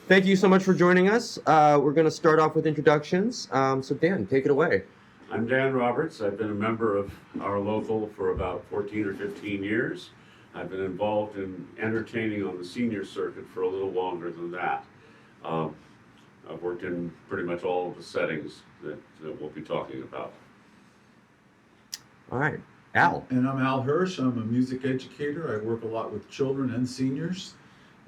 Thank you so much for joining us. We're going to start off with introductions. So Dan, take it away. I'm Dan Roberts. I've been a member of our local for about 14 or 15 years. I've been involved in entertaining on the senior circuit for a little longer than that. I've worked in pretty much all of the settings that we'll be talking about. All right, Al. And I'm Al Hirsch. I'm a music educator. I work a lot with children and seniors.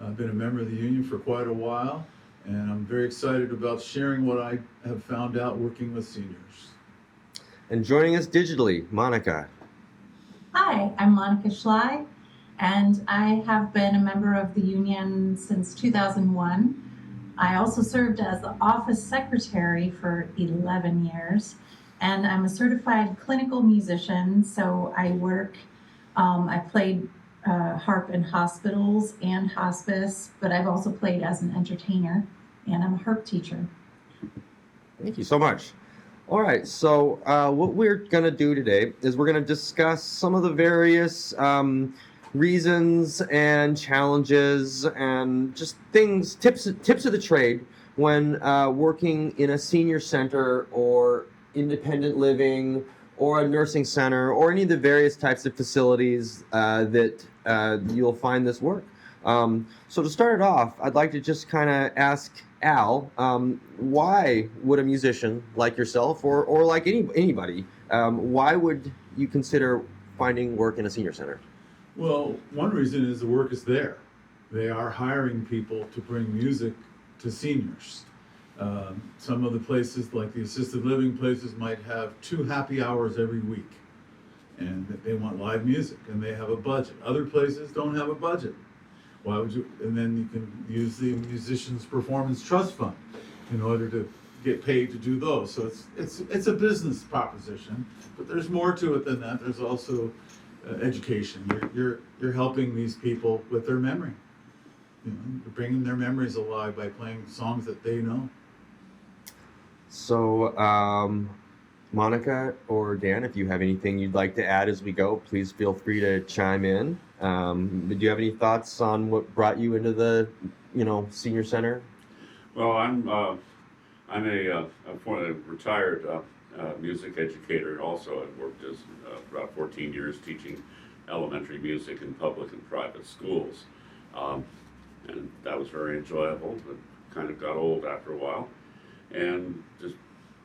I've been a member of the union for quite a while, and I'm very excited about sharing what I have found out working with seniors. And joining us digitally, Monica. Hi, I'm Monica Schley, and I have been a member of the union since 2001. I also served as the office secretary for 11 years, and I'm a certified clinical musician, so I played harp in hospitals and hospice, but I've also played as an entertainer, and I'm a harp teacher. Thank you so much. All right, so what we're going to do today is we're going to discuss some of the various reasons and challenges and just things, tips of the trade when working in a senior center or independent living or a nursing center or any of the various types of facilities that you'll find this work. So to start it off, I'd like to just kind of ask Al, why would a musician like yourself or like anybody, why would you consider finding work in a senior center? Well, one reason is the work is there. They are hiring people to bring music to seniors. Some of the places, like the assisted living places, might have 2 happy hours every week, and they want live music, and they have a budget. Other places don't have a budget. Why would you? And then you can use the Musicians Performance Trust Fund in order to get paid to do those. So it's a business proposition, but there's more to it than that. There's also education. You're helping these people with their memory. You're bringing their memories alive by playing songs that they know. So, Monica or Dan, if you have anything you'd like to add as we go, please feel free to chime in. Do you have any thoughts on what brought you into the, senior center? Well, I'm a former retired music educator. Also, I've worked as about 14 years teaching elementary music in public and private schools, and that was very enjoyable, but kind of got old after a while. And just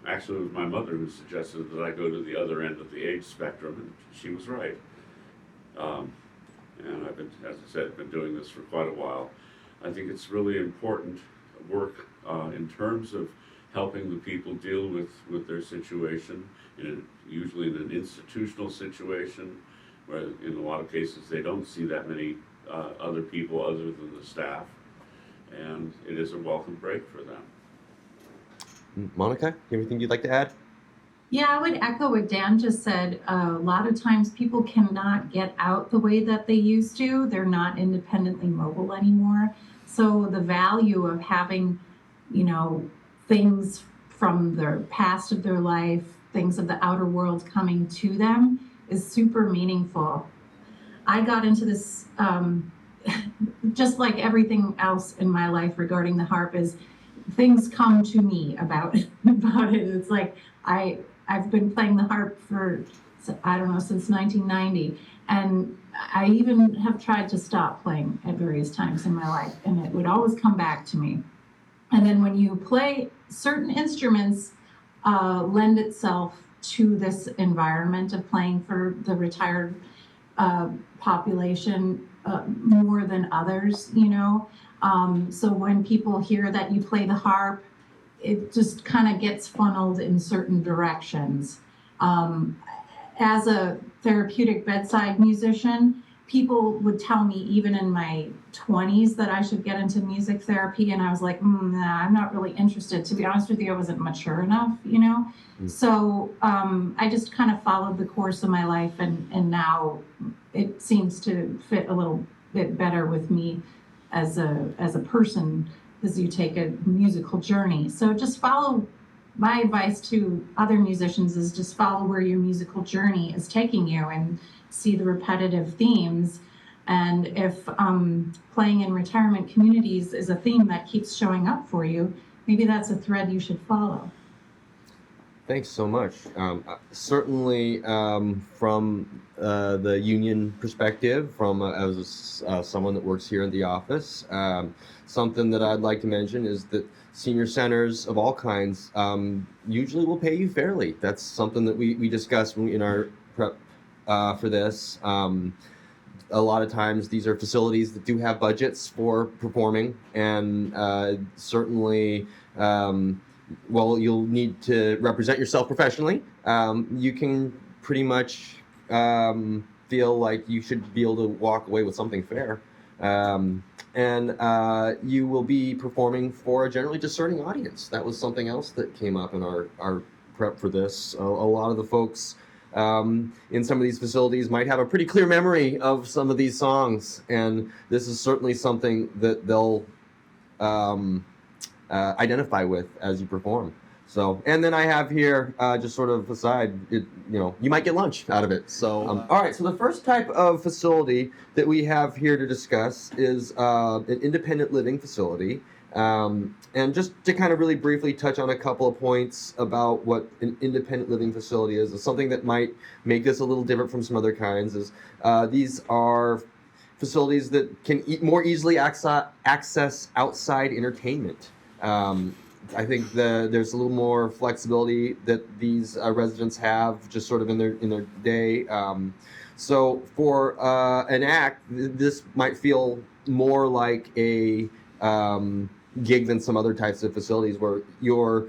actually, it was my mother who suggested that I go to the other end of the age spectrum, and she was right. And I've been, as I said, been doing this for quite a while. I think it's really important work in terms of helping the people deal with their situation, usually in an institutional situation, where in a lot of cases they don't see that many other people other than the staff, and it is a welcome break for them. Monica, anything you'd like to add? Yeah, I would echo what Dan just said. A lot of times people cannot get out the way that they used to. They're not independently mobile anymore. So the value of having, things from the past of their life, things of the outer world coming to them is super meaningful. I got into this, just like everything else in my life regarding the harp, is things come to me about it. It's like I've been playing the harp for, since 1990. And I even have tried to stop playing at various times in my life, and it would always come back to me. And then when you play, certain instruments lend itself to this environment of playing for the retired population more than others, So when people hear that you play the harp, it just kind of gets funneled in certain directions. As a therapeutic bedside musician, people would tell me even in my 20s that I should get into music therapy, and I was like, nah, I'm not really interested. To be honest with you, I wasn't mature enough, So I just kind of followed the course of my life, and now it seems to fit a little bit better with me as a person, as you take a musical journey. So just follow. My advice to other musicians is just follow where your musical journey is taking you and see the repetitive themes. And if playing in retirement communities is a theme that keeps showing up for you, maybe that's a thread you should follow. Thanks so much. Certainly, from the union perspective, from as someone that works here in the office, something that I'd like to mention is that senior centers of all kinds usually will pay you fairly. That's something that we discussed in our prep for this. A lot of times these are facilities that do have budgets for performing, and certainly, well, you'll need to represent yourself professionally. You can pretty much feel like you should be able to walk away with something fair. And you will be performing for a generally discerning audience. That was something else that came up in our prep for this. A lot of the folks in some of these facilities might have a pretty clear memory of some of these songs, and this is certainly something that they'll identify with as you perform. So, and then I have here, just sort of aside, you might get lunch out of it. So, all right. So the first type of facility that we have here to discuss is an independent living facility. And just to kind of really briefly touch on a couple of points about what an independent living facility is something that might make this a little different from some other kinds is these are facilities that can more easily access outside entertainment. I think there's a little more flexibility that these residents have just sort of in their day. So for an act, this might feel more like a gig than some other types of facilities where your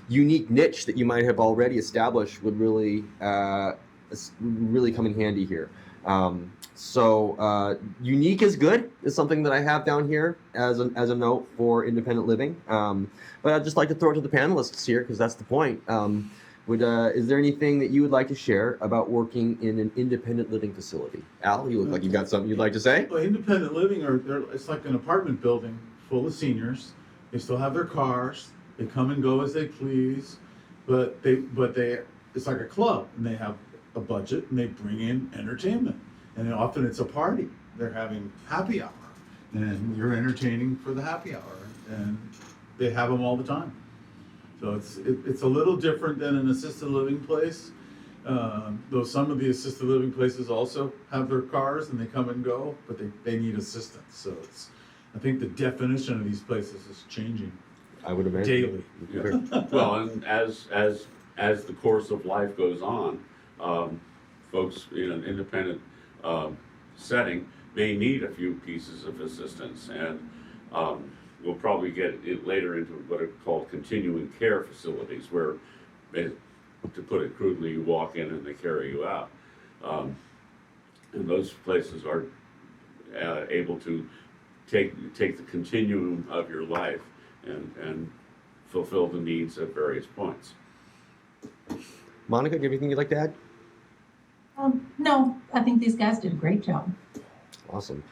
unique niche that you might have already established would really come in handy here. So unique is good is something that I have down here as a note for independent living. But I'd just like to throw it to the panelists here because that's the point. Is there anything that you would like to share about working in an independent living facility? Al, you look like you've got something you'd like to say. Well, independent living it's like an apartment building full of seniors. They still have their cars. They come and go as they please, but it's like a club, and they have a budget, and they bring in entertainment. And often it's a party. They're having happy hour, and you're entertaining for the happy hour, and they have them all the time. So it's a little different than an assisted living place, though some of the assisted living places also have their cars and they come and go, but they need assistance. So I think the definition of these places is changing. I would imagine daily. Yeah. Well, and as the course of life goes on, folks in an independent setting may need a few pieces of assistance, and we'll probably get it later into what are called continuing care facilities, where, to put it crudely, you walk in and they carry you out. And those places are able to take the continuum of your life and fulfill the needs at various points. Monica, do you have anything you'd like to add? No, I think these guys did a great job. Awesome.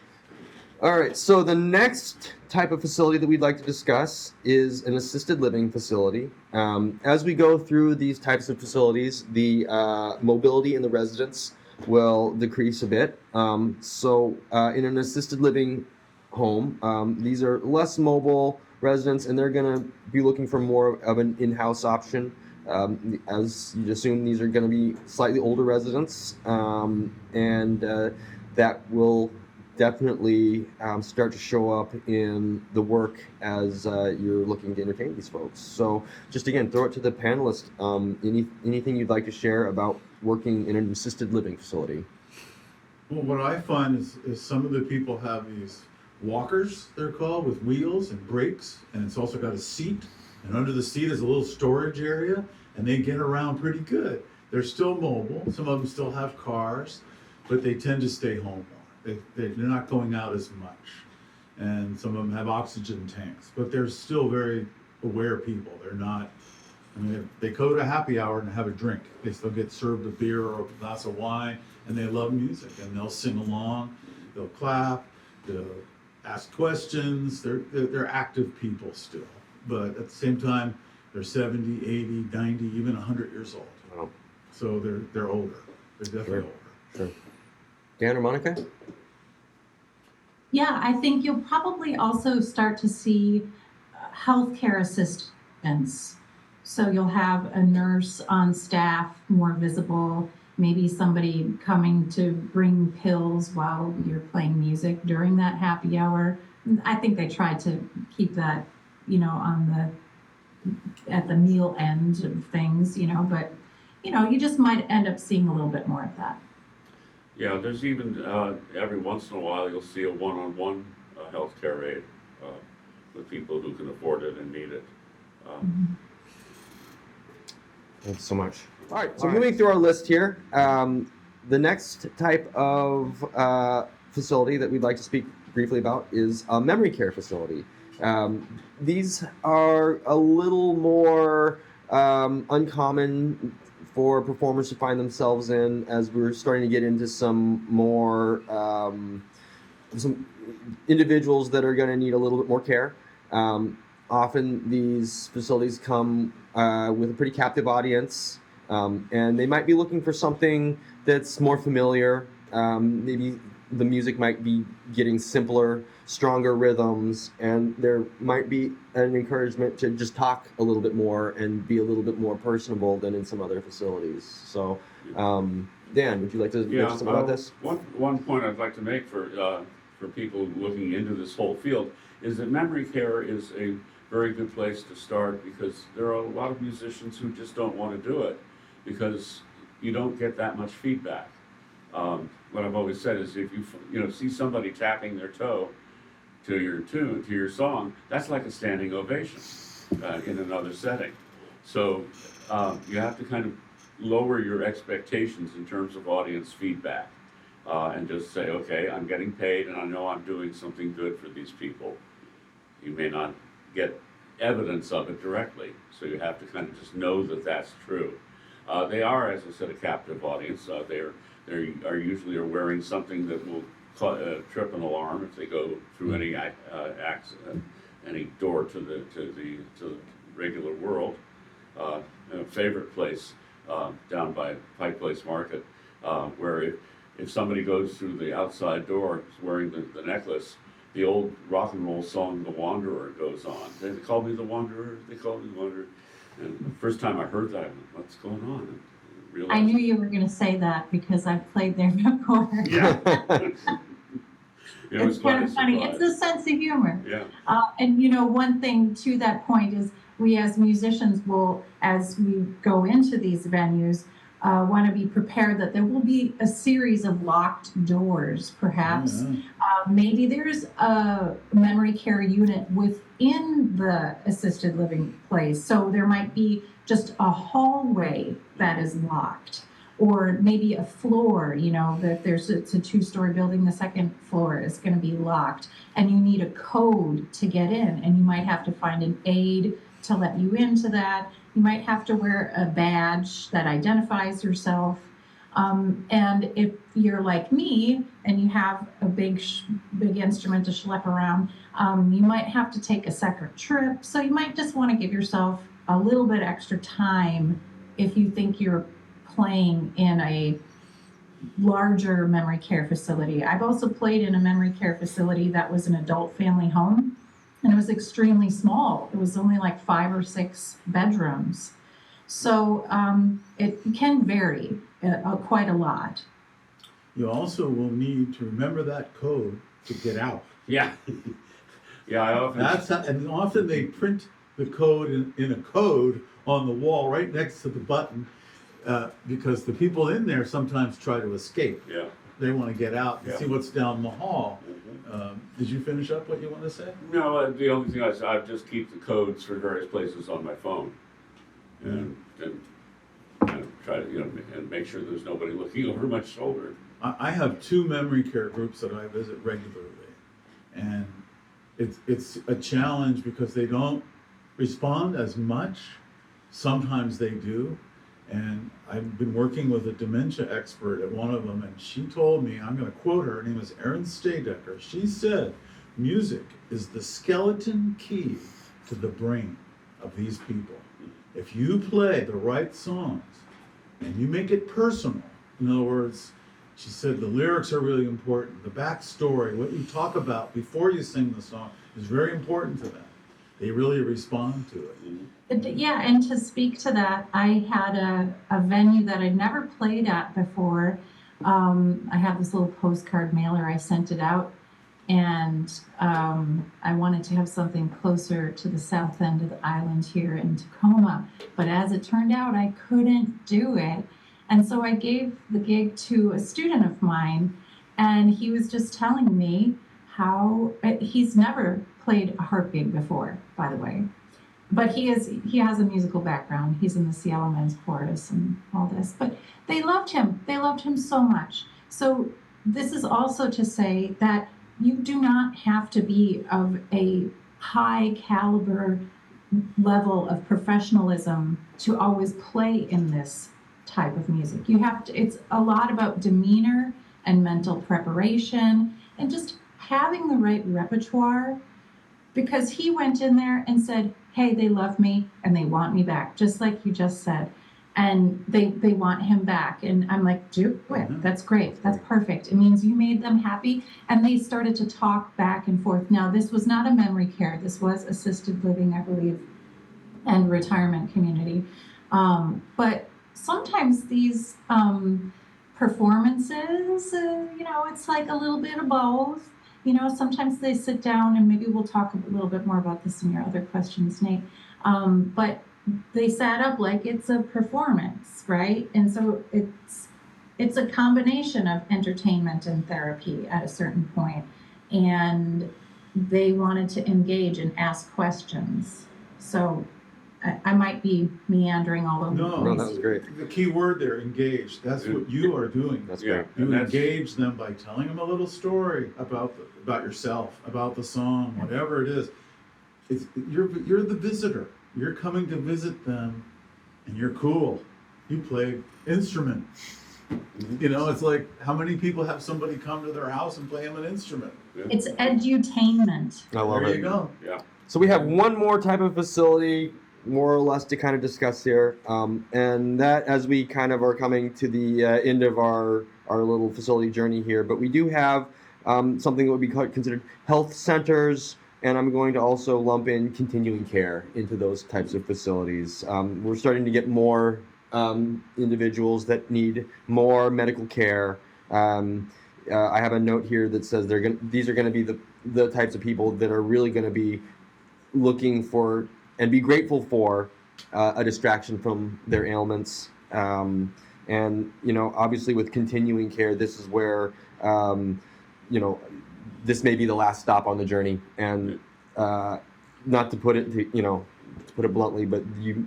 All right, so the next type of facility that we'd like to discuss is an assisted living facility. As we go through these types of facilities, the mobility in the residents will decrease a bit. So in an assisted living home, these are less mobile residents, and they're going to be looking for more of an in-house option. As you'd assume, these are going to be slightly older residents, and that will definitely start to show up in the work as you're looking to entertain these folks. So just again, throw it to the panelists. Anything you'd like to share about working in an assisted living facility? Well, what I find is some of the people have these walkers, they're called, with wheels and brakes, and it's also got a seat, and under the seat is a little storage area, and they get around pretty good. They're still mobile. Some of them still have cars, but they tend to stay home more. They're not going out as much, and some of them have oxygen tanks, but they're still very aware people. They're not, I mean, if they go to happy hour and have a drink, they still get served a beer or a glass of wine, and they love music, and they'll sing along, they'll clap, they'll ask questions. They're active people still, but at the same time, they're 70, 80, 90, even 100 years old. Wow. So they're older. They're definitely older. Sure. Dan or Monica? Yeah, I think you'll probably also start to see healthcare assistants. So you'll have a nurse on staff more visible, maybe somebody coming to bring pills while you're playing music during that happy hour. I think they try to keep that, on at the meal end of things, but you just might end up seeing a little bit more of that. Yeah, there's even, every once in a while, you'll see a one-on-one healthcare aid with people who can afford it and need it. Thanks so much. All right, so moving through our list here, the next type of facility that we'd like to speak briefly about is a memory care facility. These are a little more uncommon for performers to find themselves in, as we're starting to get into some more some individuals that are going to need a little bit more care. Often these facilities come with a pretty captive audience, and they might be looking for something that's more familiar. Maybe the music might be getting simpler, stronger rhythms, and there might be an encouragement to just talk a little bit more and be a little bit more personable than in some other facilities. So, Dan, would you like to mention something about this? One point I'd like to make for people looking into this whole field is that memory care is a very good place to start, because there are a lot of musicians who just don't want to do it because you don't get that much feedback. What I've always said is, if you see somebody tapping their toe to your tune, to your song, that's like a standing ovation in another setting. So you have to kind of lower your expectations in terms of audience feedback, and just say, okay, I'm getting paid and I know I'm doing something good for these people. You may not get evidence of it directly, so you have to kind of just know that that's true. They are, as I said, a captive audience. They are usually wearing something that will trip an alarm if they go through any accident, any door to the regular world. A favorite place down by Pike Place Market, where if somebody goes through the outside door wearing the necklace, the old rock and roll song "The Wanderer" goes on. They call me the Wanderer. They call me the Wanderer. And the first time I heard that, I went, what's going on? And I knew you were going to say that because I've played there before. Yeah. It's kind of funny. It's a sense of humor. Yeah. And one thing to that point is, we as musicians will, as we go into these venues, want to be prepared that there will be a series of locked doors, perhaps. Maybe there's a memory care unit within the assisted living place. So there might be just a hallway that is locked, or maybe a floor, that it's a 2-story building, the second floor is going to be locked, and you need a code to get in, and you might have to find an aide to let you into that. You might have to wear a badge that identifies yourself. And if you're like me and you have a big instrument to schlep around, you might have to take a second trip. So you might just want to give yourself a little bit extra time if you think you're playing in a larger memory care facility. I've also played in a memory care facility that was an adult family home, and it was extremely small. It was only like 5 or 6 bedrooms. So it can vary quite a lot. You also will need to remember that code to get out. Yeah. Yeah, I often... And often they print the code in a code on the wall right next to the button, because the people in there sometimes try to escape. Yeah. They want to get out and see what's down the hall. Did you finish up what you want to say? No, the only thing I just keep the codes for various places on my phone, and try to and make sure there's nobody looking over my shoulder. I have 2 memory care groups that I visit regularly, and it's a challenge because they don't respond as much. Sometimes they do. And I've been working with a dementia expert at one of them, and she told me, I'm going to quote her name is Erin Staydecker. She said, music is the skeleton key to the brain of these people. If you play the right songs and you make it personal, in other words, She said the lyrics are really important. The backstory, what you talk about before you sing the song, is very important to them. They really respond to it. Yeah, and to speak to that, I had a venue that I'd never played at before. I have this little postcard mailer, I sent it out, and I wanted to have something closer to the south end of the island here in Tacoma. But as it turned out, I couldn't do it. And so I gave the gig to a student of mine, and he was just telling me how he's never played a harp gig before, by the way. But he has a musical background. He's in the Seattle Men's Chorus and all this. But they loved him. They loved him so much. So this is also to say that you do not have to be of a high caliber level of professionalism to always play in this type of music. You have to, it's a lot about demeanor and mental preparation and just having the right repertoire, because he went in there and said, hey, they love me and they want me back, just like you just said. And they want him back. And I'm like, do it. That's great. That's perfect. It means you made them happy. And they started to talk back and forth. Now, this was not a memory care. This was assisted living, I believe, and retirement community. But sometimes these performances, it's like a little bit of both. Sometimes they sit down, and maybe we'll talk a little bit more about this in your other questions, Nate. But they sat up like it's a performance, right? And so it's a combination of entertainment and therapy at a certain point. And they wanted to engage and ask questions. So I might be meandering all over the place. No, that was great. The key word there, engaged. That's what you are doing. That's Yeah. great. You engage them by telling them a little story about yourself, about the song, whatever it is. You're the visitor. You're coming to visit them, and you're cool. You play instrument. It's like, how many people have somebody come to their house and play them an instrument? Yeah. It's edutainment. I love There it. you go. Yeah. So we have one more type of facility, more or less, to kind of discuss here, and that, as we kind of are coming to the end of our little facility journey here, but we do have something that would be considered health centers, and I'm going to also lump in continuing care into those types of facilities. We're starting to get more individuals that need more medical care. I have a note here that says these are going to be the types of people that are really going to be looking for and be grateful for a distraction from their ailments. And obviously with continuing care, this is where this may be the last stop on the journey, and not to put it to put it bluntly, but you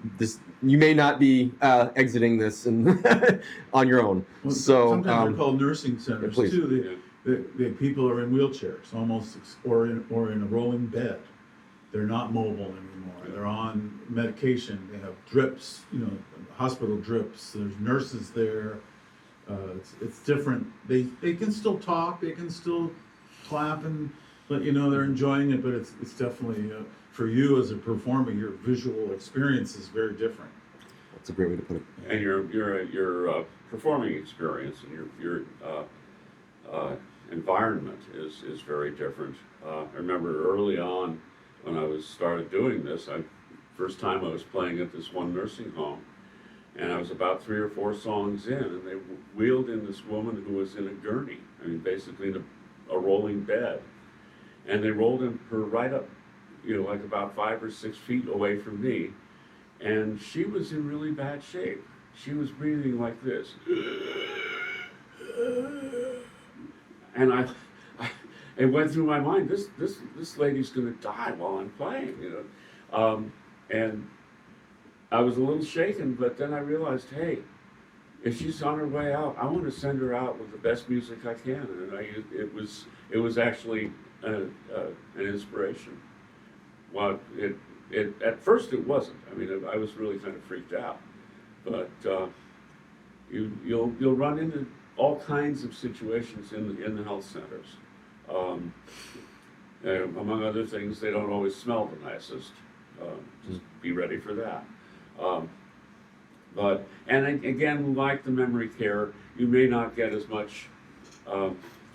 may not be exiting this on your own. Well, So sometimes they're called nursing centers please. too. The people are in wheelchairs, almost, or in a rolling bed. They're not mobile anymore. They're on medication. They have drips, hospital drips. There's nurses there. It's different. They can still talk. They can still clap and let you know they're enjoying it. But it's definitely for you as a performer, your visual experience is very different. that's a great way to put it. And your performing experience and your environment is very different. I remember early on when I started doing this, first time I was playing at this one nursing home, and I was about 3 or 4 songs in, and they wheeled in this woman who was in a gurney. I mean, basically in a rolling bed, and they rolled her right up, like about 5 or 6 feet away from me, and she was in really bad shape. She was breathing like this, and it went through my mind, this lady's gonna die while I'm playing, and I was a little shaken, but then I realized, hey, if she's on her way out, I want to send her out with the best music I can, and it was actually an inspiration. Well, at first it wasn't. I mean, I was really kind of freaked out, but you'll run into all kinds of situations in the health centers. Among other things, they don't always smell the nicest. Just be ready for that. And again, like the memory care, you may not get as much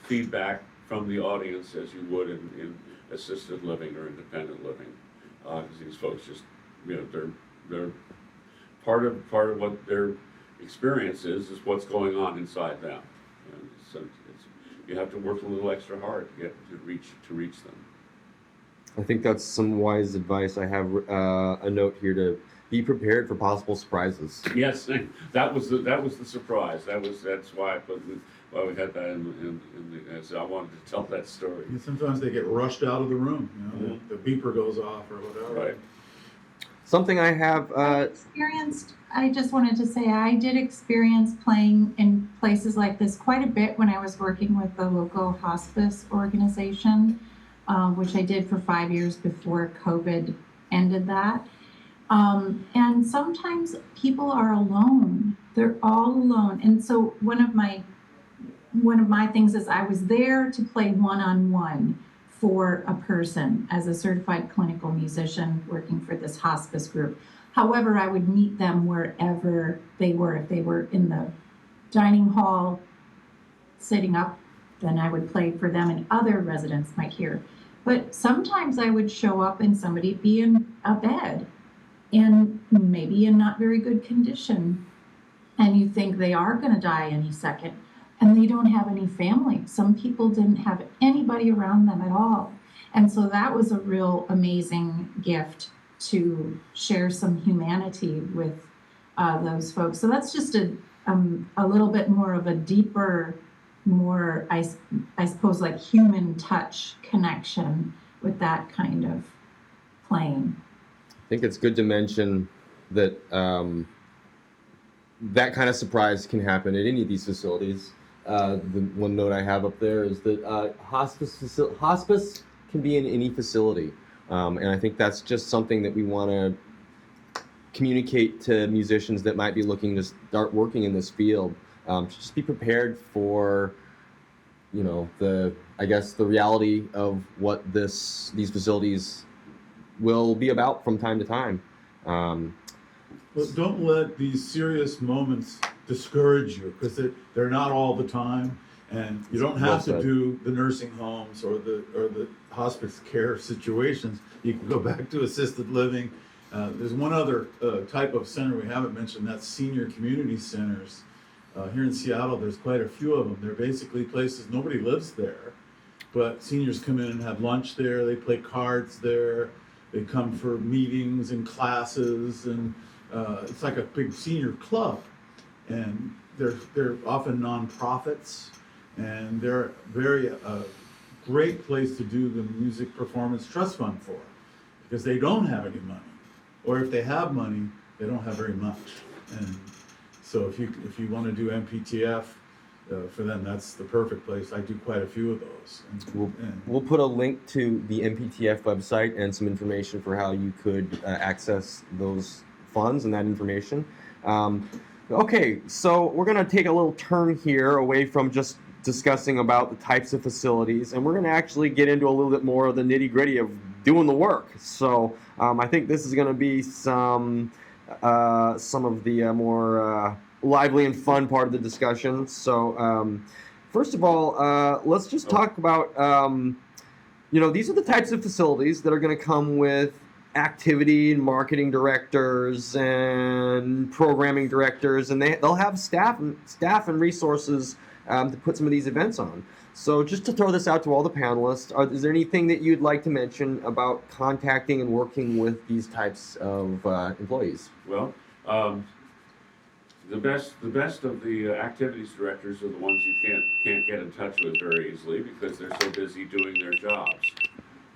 feedback from the audience as you would in assisted living or independent living. Because these folks just, they're part of what their experience is what's going on inside them. And so you have to work a little extra hard to get to reach them. I think that's some wise advice. I have a note here to be prepared for possible surprises. Yes, that was the surprise. That's why why we had that in the. So I wanted to tell that story. And sometimes they get rushed out of the room. The beeper goes off or whatever. Right. Something I have I just wanted to say I did experience playing in places like this quite a bit when I was working with the local hospice organization, which I did for 5 years before COVID ended that. And sometimes people are alone. They're all alone. And so one of my things is I was there to play one-on-one for a person as a certified clinical musician working for this hospice group. However, I would meet them wherever they were. If they were in the dining hall sitting up, then I would play for them and other residents might hear. But sometimes I would show up and somebody be in a bed and maybe in not very good condition. And you think they are going to die any second. And they don't have any family. Some people didn't have anybody around them at all. And so that was a real amazing gift to share some humanity with those folks. So that's just a little bit more of a deeper, more, I suppose, like human touch connection with that kind of playing. I think it's good to mention that that kind of surprise can happen at any of these facilities. The one note I have up there is that hospice can be in any facility, and I think that's just something that we want to communicate to musicians that might be looking to start working in this field. Just be prepared for, the reality of what these facilities will be about from time to time. But don't let these serious moments discourage you, because they're not all the time, and you don't have to do the nursing homes or the hospice care situations. You can go back to assisted living. There's one other type of center we haven't mentioned, that's senior community centers. Here in Seattle, there's quite a few of them. They're basically places, nobody lives there, but seniors come in and have lunch there, they play cards there, they come for meetings and classes, and it's like a big senior club. And they're often nonprofits, and they're very great place to do the music performance trust fund for, because they don't have any money, or if they have money, they don't have very much. And so if you want to do MPTF for them, that's the perfect place. I do quite a few of those. We'll put a link to the MPTF website and some information for how you could access those funds and that information. Okay, so we're going to take a little turn here away from just discussing about the types of facilities, and we're going to actually get into a little bit more of the nitty-gritty of doing the work. So I think this is going to be some of the more lively and fun part of the discussion. So first of all, let's just talk about, these are the types of facilities that are going to come with activity and marketing directors and programming directors, and they'll have staff and resources to put some of these events on. So just to throw this out to all the panelists, is there anything that you'd like to mention about contacting and working with these types of employees? Well, the best of the activities directors are the ones you can't get in touch with very easily because they're so busy doing their jobs.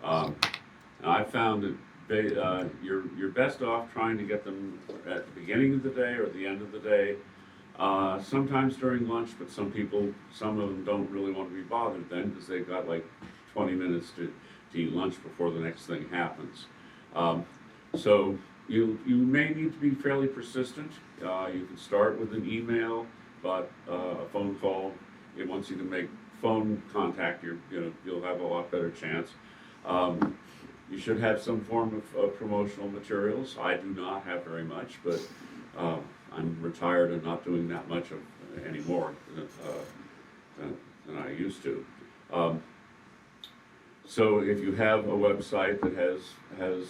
I found that you're best off trying to get them at the beginning of the day or the end of the day, sometimes during lunch, but some of them don't really want to be bothered then because they've got like 20 minutes to eat lunch before the next thing happens. So you may need to be fairly persistent. You can start with an email, but a phone call, once you can make phone contact, you'll have a lot better chance. You should have some form of promotional materials. I do not have very much, but I'm retired and not doing that much anymore. than I used to. So if you have a website that has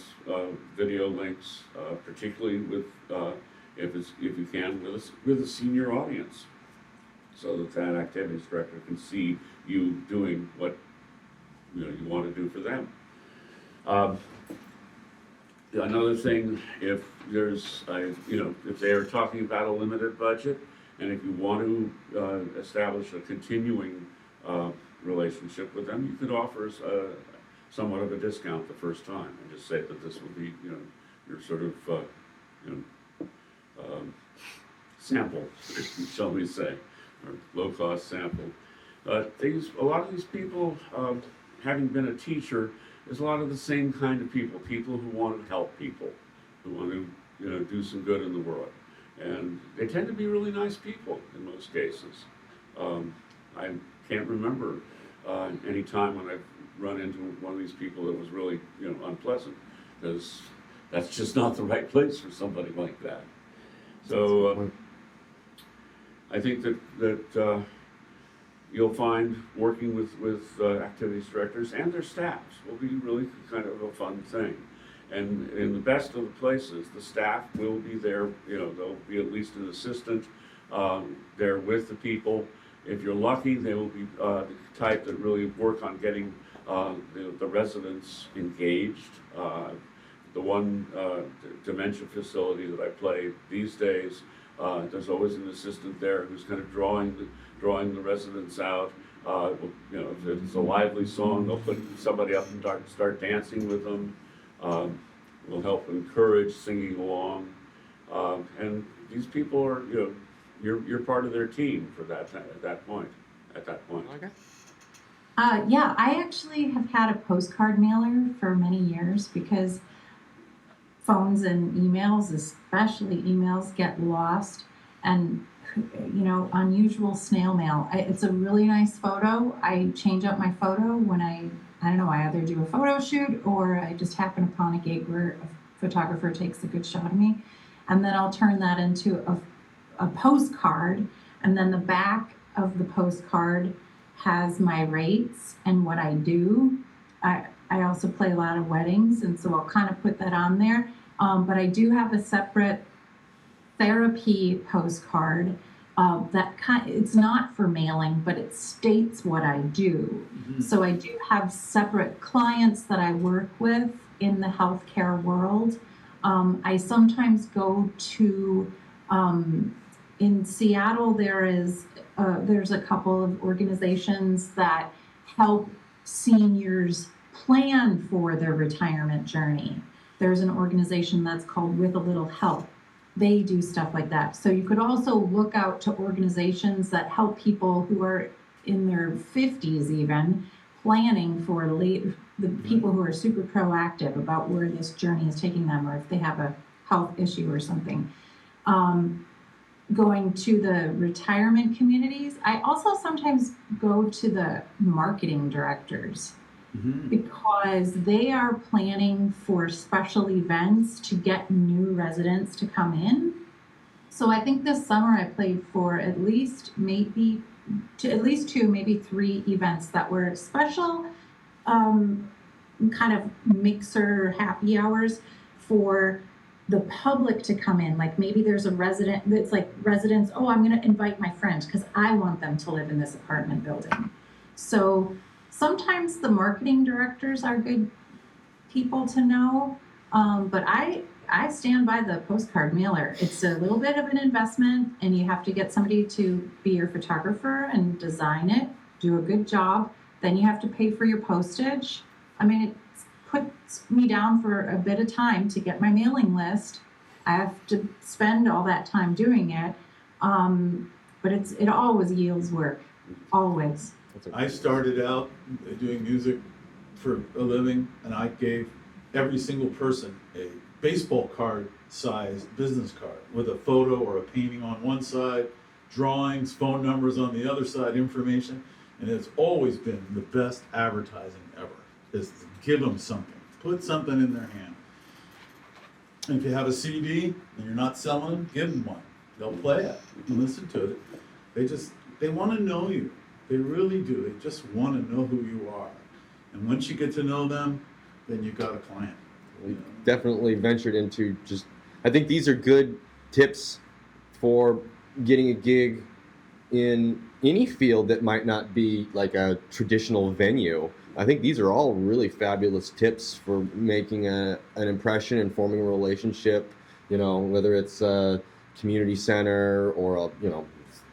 video links, particularly with if you can with a senior audience, so that activities director can see you doing what you want to do for them. Another thing, if if they are talking about a limited budget, and if you want to establish a continuing relationship with them, you could offer somewhat of a discount the first time, and just say that this will be your sort of sample, shall we say, or low-cost sample. A lot of these people, having been a teacher, there's a lot of the same kind of people who want to help people, who want to do some good in the world, and they tend to be really nice people in most cases. I can't remember any time when I've run into one of these people that was really unpleasant, because that's just not the right place for somebody like that. So I think that you'll find working with activities directors and their staffs will be really kind of a fun thing. And in the best of the places, the staff will be there, there'll be at least an assistant there with the people. If you're lucky, they will be the type that really work on getting the residents engaged. The one dementia facility that I play these days, there's always an assistant there who's kind of drawing the residents out. If it's a lively song, they'll put somebody up and start dancing with them. Will help encourage singing along. And these people are, you're part of their team for at that point. Okay. Yeah, I actually have had a postcard mailer for many years because phones and emails, especially emails, get lost, and unusual snail mail. It's a really nice photo. I change up my photo when I don't know, I either do a photo shoot or I just happen upon a gig where a photographer takes a good shot of me, and then I'll turn that into a postcard, and then the back of the postcard has my rates and what I do. I also play a lot of weddings, and so I'll kind of put that on there. But I do have a separate therapy postcard it's not for mailing, but it states what I do. Mm-hmm. So I do have separate clients that I work with in the healthcare world. I sometimes go to, in Seattle, there's a couple of organizations that help seniors plan for their retirement journey. There's an organization that's called With a Little Help. They do stuff like that. So you could also look out to organizations that help people who are in their 50s even, planning for the people who are super proactive about where this journey is taking them, or if they have a health issue or something. Going to the retirement communities. I also sometimes go to the marketing directors. Mm-hmm. Because they are planning for special events to get new residents to come in. So I think this summer I played for at least two, maybe 3 events that were special, kind of mixer happy hours for the public to come in. Like maybe there's a resident that's like residents, I'm going to invite my friends because I want them to live in this apartment building. So sometimes the marketing directors are good people to know, but I stand by the postcard mailer. It's a little bit of an investment, and you have to get somebody to be your photographer and design it, do a good job. Then you have to pay for your postage. I mean, it puts me down for a bit of time to get my mailing list. I have to spend all that time doing it, but it always yields work, always. I started out doing music for a living, and I gave every single person a baseball card sized business card with a photo or a painting on one side, drawings, phone numbers on the other side, information, and it's always been the best advertising ever, is to give them something, put something in their hand. And if you have a CD and you're not selling them, give them one. They'll play it and listen to it. They want to know you. They really do. They just want to know who you are. And once you get to know them, then you've got a client. We definitely ventured into just, I think these are good tips for getting a gig in any field that might not be like a traditional venue. I think these are all really fabulous tips for making an impression and forming a relationship, whether it's a community center or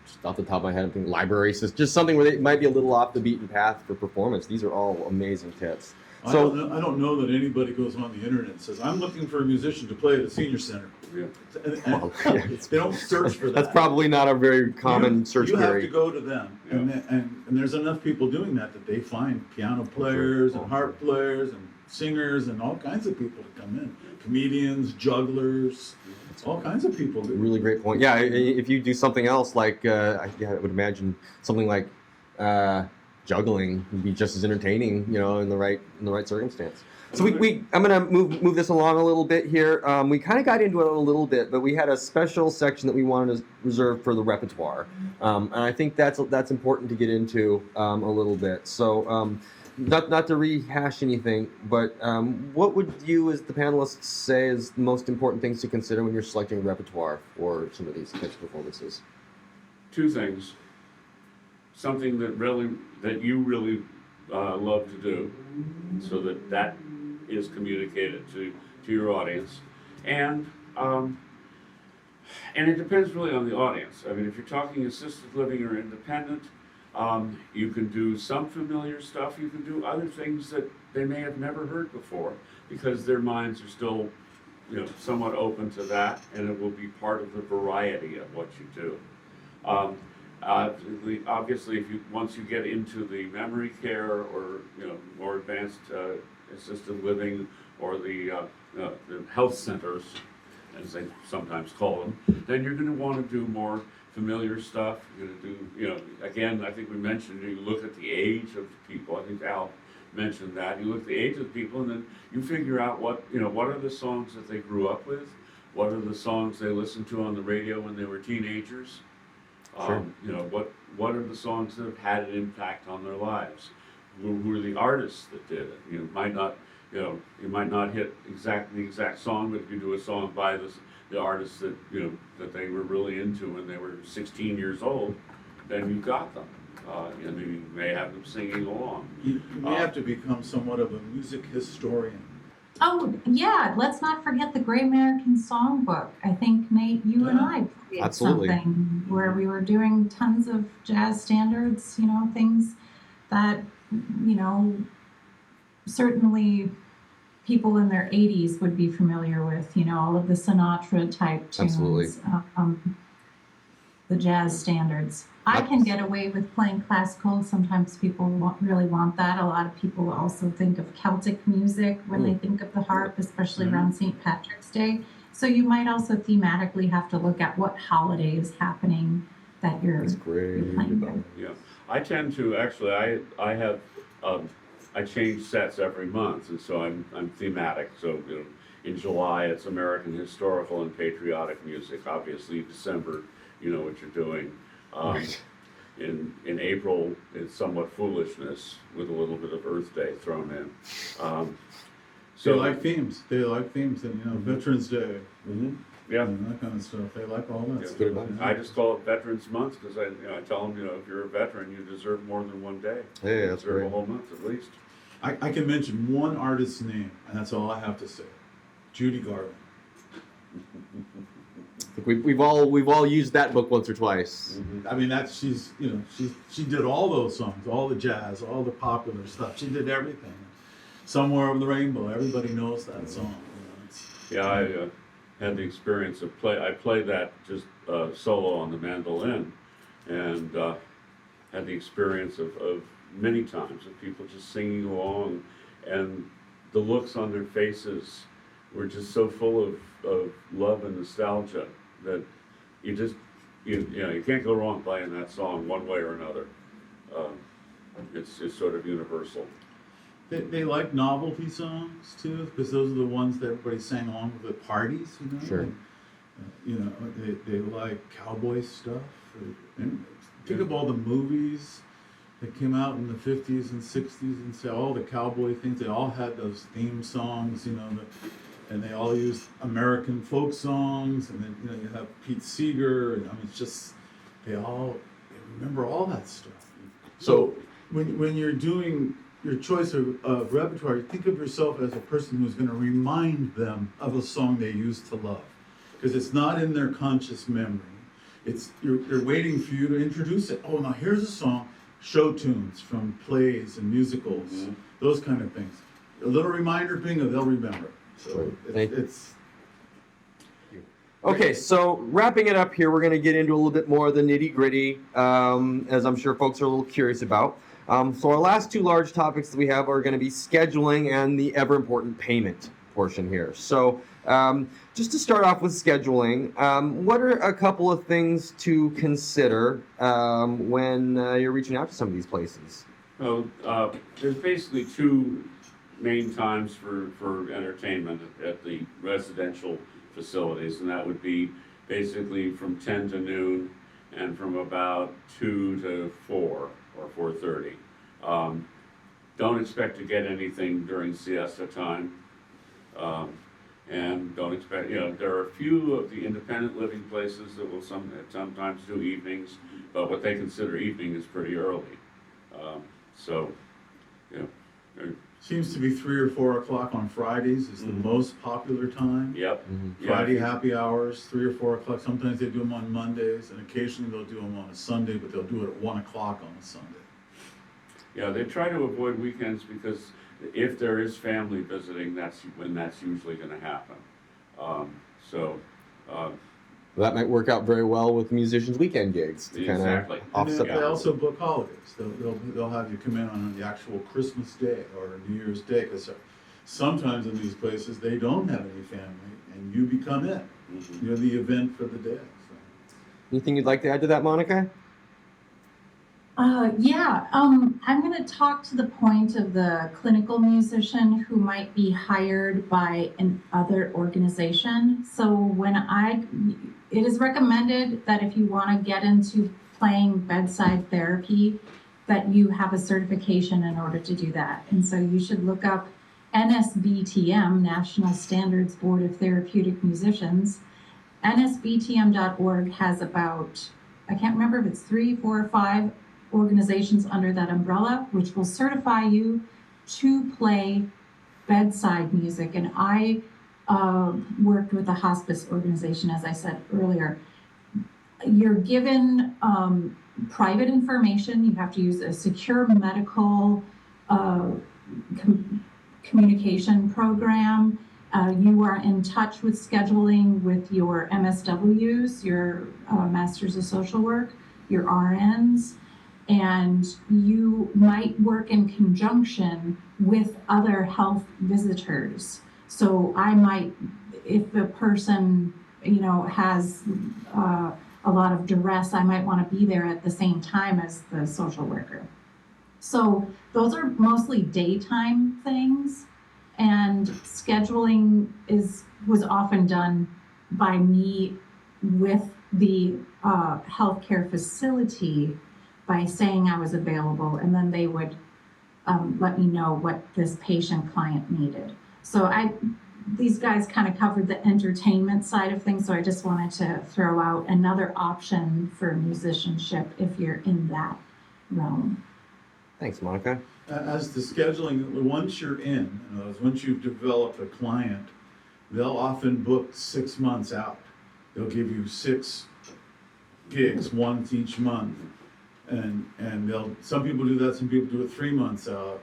just off the top of my head, I'm thinking libraries, just something where they might be a little off the beaten path for performance. These are all amazing tips. So I don't know that anybody goes on the internet and says, I'm looking for a musician to play at a senior center. Yeah. They don't search for that. that's probably not a very common search You query. have to go to them. Yeah. And there's enough people doing that they find piano players and harp players and singers and all kinds of people to come in. Comedians, jugglers, all kinds of people. Really great point. Yeah, if you do something else like, I would imagine something like juggling would be just as entertaining, in the right circumstance. So I'm gonna move this along a little bit here. We kind of got into it a little bit, but we had a special section that we wanted to reserve for the repertoire, and I think that's important to get into a little bit. So. Not to rehash anything, but what would you, as the panelists, say is the most important things to consider when you're selecting a repertoire for some of these types of performances? Two things. Something that you really love to do, so that is communicated to your audience, and it depends really on the audience. I mean, if you're talking assisted living or independent, you can do some familiar stuff. You can do other things that they may have never heard before, because their minds are still, somewhat open to that, and it will be part of the variety of what you do. Obviously, once you get into the memory care or more advanced assisted living or the health centers, as they sometimes call them, then you're going to want to do more familiar stuff. You're going to do, again, I think we mentioned, you look at the age of the people. I think Al mentioned that. You look at the age of the people, and then you figure out what are the songs that they grew up with, what are the songs they listened to on the radio when they were teenagers. Sure. What are the songs that have had an impact on their lives? Who are the artists that did it? You might not hit the exact song, but if you do a song by the artists that that they were really into when they were 16 years old, then you've got them. And you may have them singing along. You may have to become somewhat of a music historian. Oh, yeah, let's not forget the Great American Songbook. I think, Nate, you and I did Absolutely. something where we were doing tons of jazz standards, things that, certainly people in their 80s would be familiar with, all of the Sinatra type tunes. Absolutely. The jazz standards. I can get away with playing classical. Sometimes people really want that. A lot of people also think of Celtic music when they think of the harp, especially around St. Patrick's Day. So you might also thematically have to look at what holiday is happening that you're playing with. Yeah, I tend to actually. I have I change sets every month, and so I'm thematic. So in July it's American historical and patriotic music. Obviously December, you know what you're doing. In April, it's somewhat foolishness with a little bit of Earth Day thrown in. They like themes. And Veterans Day. Mm-hmm. Yeah. And that kind of stuff. They like all that Yeah. stuff. I just call it Veterans Month because I tell them, if you're a veteran, you deserve more than one day. Hey, You that's deserve great. a whole month at least. I can mention one artist's name, and that's all I have to say. Judy Garland. I think we've all used that book once or twice. Mm-hmm. I mean, she did all those songs, all the jazz, all the popular stuff. She did everything. Somewhere Over the Rainbow, everybody knows that song. Yeah, I had the experience of I played that just solo on the mandolin, and had the experience of many times of people just singing along, and the looks on their faces were just so full of love and nostalgia that you can't go wrong playing that song one way or another. It's sort of universal. They like novelty songs too, because those are the ones that everybody sang along with at parties. Sure. They like cowboy stuff. And think of all the movies that came out in the 50s and 60s, and so all the cowboy things, they all had those theme songs, and they all used American folk songs, and then you have Pete Seeger, and I mean, it's just they remember all that stuff. So when you're doing your choice of repertoire, think of yourself as a person who's going to remind them of a song they used to love, because it's not in their conscious memory. You're waiting for you to introduce it. Oh, now here's a song, show tunes from plays and musicals, those kind of things. A little reminder, bingo, they'll remember. So it's Okay, so wrapping it up here, we're going to get into a little bit more of the nitty gritty, as I'm sure folks are a little curious about. So our last two large topics that we have are going to be scheduling and the ever important payment portion here. So just to start off with scheduling, what are a couple of things to consider when you're reaching out to some of these places? Well, there's basically two main times for entertainment at the residential facilities, and that would be basically from 10 to noon and from about 2 to 4 or 4:30. Don't expect to get anything during siesta time. And don't expect, there are a few of the independent living places that will sometimes do evenings, but what they consider evening is pretty early. seems to be 3 or 4 o'clock on Fridays is the most popular time. Yep. Friday happy hours, 3 or 4 o'clock. Sometimes they do them on Mondays, and occasionally they'll do them on a Sunday, but they'll do it at 1 o'clock on a Sunday. Yeah, they try to avoid weekends because if there is family visiting, that's when that's usually going to happen. That might work out very well with musicians' weekend gigs to kind Exactly. of And offset they that. also book holidays. They'll have you come in on the actual Christmas Day or New Year's Day, because sometimes in these places they don't have any family, and you become it. Mm-hmm. You're the event for the day. So. Anything you'd like to add to that, Monica? I'm going to talk to the point of the clinical musician who might be hired by another organization. So it is recommended that if you want to get into playing bedside therapy, that you have a certification in order to do that. And so you should look up NSBTM, National Standards Board of Therapeutic Musicians. NSBTM.org has about, I can't remember if it's 3, 4, or 5 organizations under that umbrella, which will certify you to play bedside music. And I worked with a hospice organization, as I said earlier. You're given private information. You have to use a secure medical communication program. You are in touch with scheduling with your MSWs, your Masters of Social Work, your RNs, and you might work in conjunction with other health visitors. So I might, if a person, has a lot of duress, I might want to be there at the same time as the social worker. So those are mostly daytime things, and scheduling was often done by me with the healthcare facility by saying I was available, and then they would let me know what this patient client needed. So these guys kind of covered the entertainment side of things, so I just wanted to throw out another option for musicianship if you're in that realm. Thanks, Monica. As to scheduling, once you're in, once you've developed a client, they'll often book 6 months out. They'll give you 6 gigs, once each month. And some people do that, some people do it 3 months out.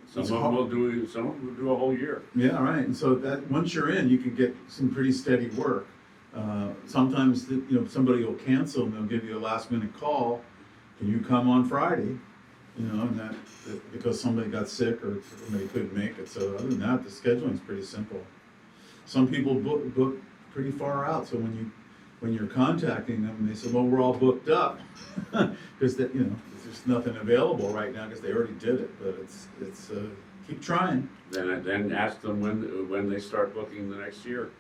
Some of them will do a whole year. Yeah, right. And so that once you're in, you can get some pretty steady work. Sometimes somebody will cancel and they'll give you a last minute call. Can you come on Friday? And that because somebody got sick or somebody couldn't make it. So other than that, the scheduling's pretty simple. Some people book pretty far out. So when you're contacting them and they say, well, we're all booked up because there's nothing available right now because they already did it, but it's keep trying. Then ask them when they start booking the next year.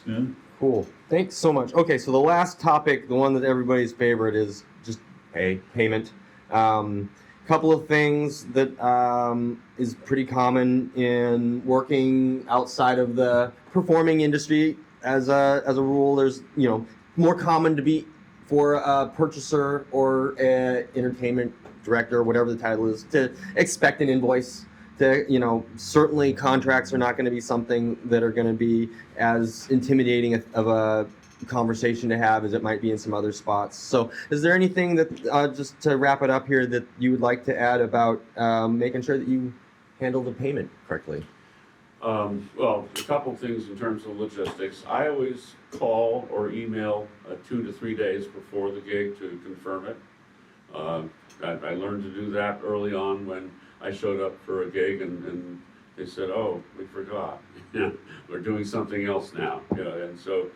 Yeah. Cool. Thanks so much. Okay, so the last topic, the one that everybody's favorite, is just payment. Couple of things that is pretty common in working outside of the performing industry as a rule. There's more common to be for a purchaser or an entertainment director, whatever the title is, to expect an invoice. Certainly contracts are not going to be something that are going to be as intimidating of a conversation to have as it might be in some other spots. So is there anything that, just to wrap it up here, that you would like to add about making sure that you handle the payment correctly? Well, a couple things in terms of logistics. I always call or email 2 to 3 days before the gig to confirm it. I learned to do that early on when I showed up for a gig and they said, "Oh, we forgot. We're doing something else now." And so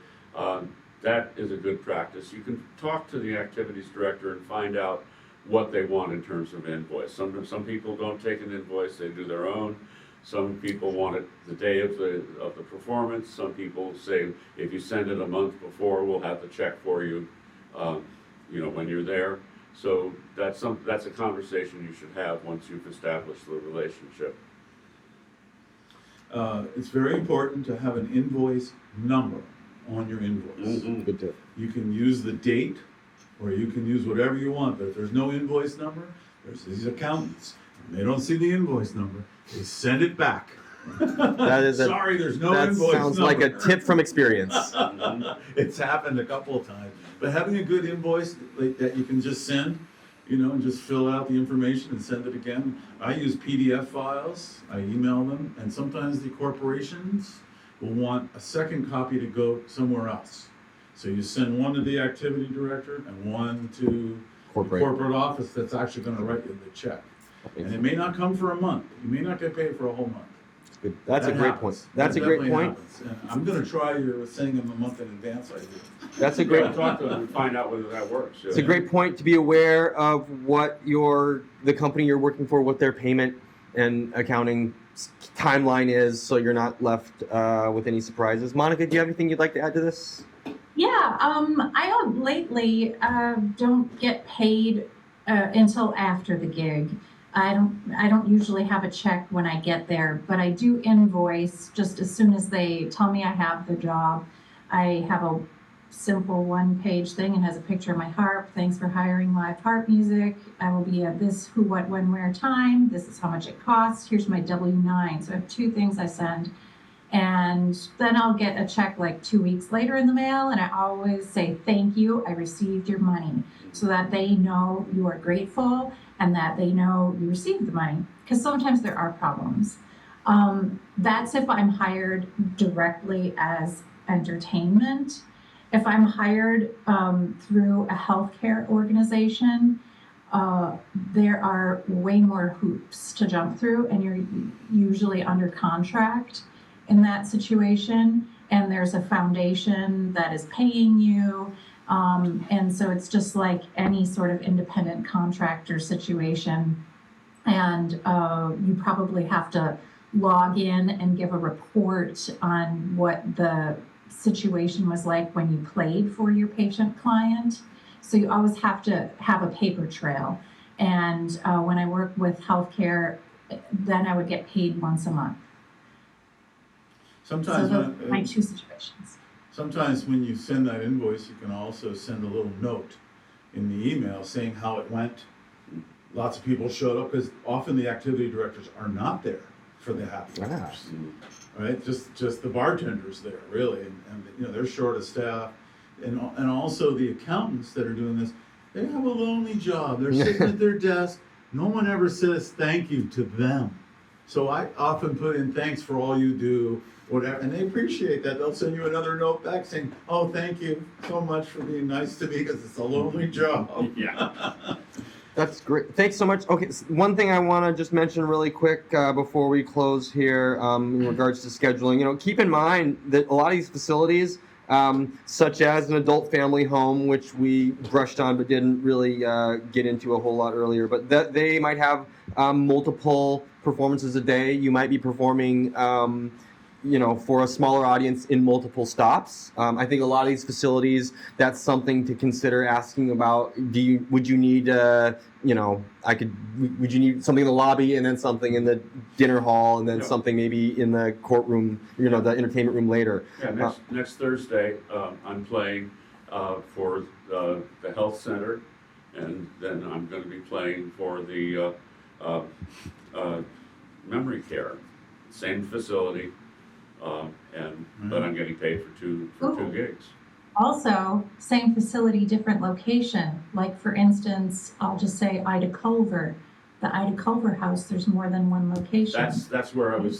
that is a good practice. You can talk to the activities director and find out what they want in terms of invoice. Some people don't take an invoice; they do their own. Some people want it the day of the performance. Some people say, if you send it a month before, we'll have the check for you, when you're there. So that's a conversation you should have once you've established the relationship. It's very important to have an invoice number on your invoice. Mm-hmm. Good tip. You can use the date, or you can use whatever you want, but if there's no invoice number, there's these accountants, and they don't see the invoice number, they send it back. That is Sorry, there's no invoice number. That sounds like a tip from experience. It's happened a couple of times. But having a good invoice that you can just send, and just fill out the information and send it again. I use PDF files, I email them, and sometimes the corporations will want a second copy to go somewhere else. So you send one to the activity director and one to the corporate office that's actually going to write you the check. And it may not come for a month. You may not get paid for a whole month. Good. That's a great point. That's a great point. I'm going to try your sending them a month in advance. I do. That's a great. Talk to them and find out whether that works. It's a great point to be aware of what the company you're working for, what their payment and accounting timeline is, so you're not left with any surprises. Monica, do you have anything you'd like to add to this? Yeah, I lately don't get paid until after the gig. I don't usually have a check when I get there, but I do invoice just as soon as they tell me I have the job. I have a simple one-page thing and has a picture of my harp. Thanks for hiring live harp music. I will be at this who, what, when, where time. This is how much it costs. Here's my W-9. So I have 2 things I send. And then I'll get a check like 2 weeks later in the mail, and I always say, thank you, I received your money, so that they know you are grateful and that they know you received the money, because sometimes there are problems. That's if I'm hired directly as entertainment. If I'm hired through a healthcare organization, there are way more hoops to jump through, and you're usually under contract in that situation, and there's a foundation that is paying you, and so it's just like any sort of independent contractor situation, and you probably have to log in and give a report on what the situation was like when you played for your patient client. So you always have to have a paper trail, and when I work with healthcare, then I would get paid once a month. Sometimes so those are my 2 situations. Sometimes when you send that invoice, you can also send a little note in the email saying how it went. Lots of people showed up, because often the activity directors are not there for the happy hours. Right? Just the bartenders there, really, and they're short of staff, and also the accountants that are doing this, they have a lonely job. They're sitting at their desk. No one ever says thank you to them. So I often put in thanks for all you do, whatever, and they appreciate that. They'll send you another note back saying, "Oh, thank you so much for being nice to me, because it's a lonely job." Yeah. That's great. Thanks so much. Okay, one thing I want to just mention really quick before we close here in regards to scheduling. Keep in mind that a lot of these facilities, such as an adult family home, which we brushed on but didn't really get into a whole lot earlier, but that they might have multiple performances a day. You might be performing for a smaller audience in multiple stops. I think a lot of these facilities, that's something to consider asking about. Would you need would you need something in the lobby and then something in the dinner hall and then something maybe in the courtroom, the entertainment room later? Yeah, next Thursday, I'm playing for the health center, and then I'm going to be playing for the memory care, same facility, but I'm getting paid for two gigs. Also, same facility, different location. Like for instance, I'll just say Ida Culver. The Ida Culver House, there's more than one location. That's where I'm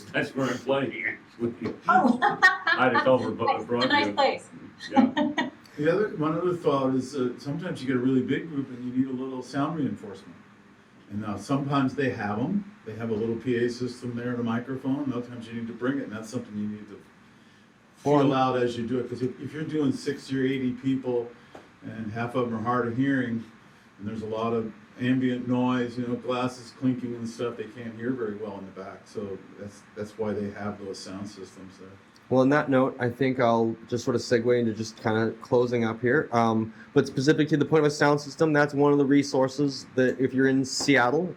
playing actually. Oh, Ida Culver nice, Broadview. a nice place. Yeah. One other thought is sometimes you get a really big group and you need a little sound reinforcement. And now sometimes they have them. They have a little PA system there and a microphone. Other times you need to bring it, and that's something you need to feel out as you do it. Because if you're doing 60 or 80 people, and half of them are hard of hearing, and there's a lot of ambient noise, glasses clinking and stuff, they can't hear very well in the back. So that's why they have those sound systems there. Well, on that note, I think I'll just sort of segue into just kind of closing up here. But specific to the point of a sound system, that's one of the resources that if you're in Seattle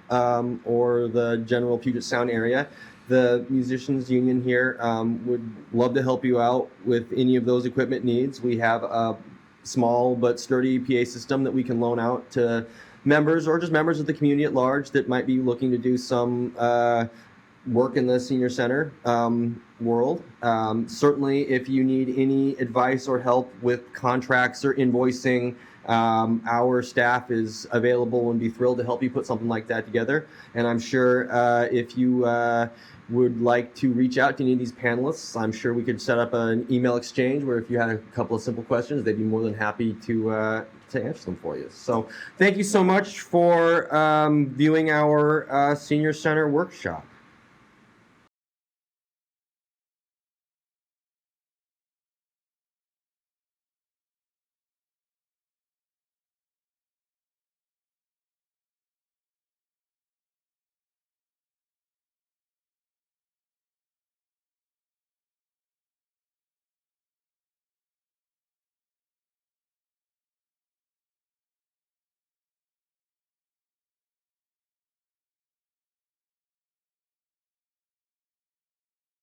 or the general Puget Sound area, the Musicians Union here would love to help you out with any of those equipment needs. We have a small but sturdy PA system that we can loan out to members or just members of the community at large that might be looking to do some work in the senior center world. Certainly, if you need any advice or help with contracts or invoicing, our staff is available and be thrilled to help you put something like that together. And I'm sure if you would like to reach out to any of these panelists, I'm sure we could set up an email exchange where if you had a couple of simple questions, they'd be more than happy to answer them for you. So thank you so much for viewing our Senior Center workshop.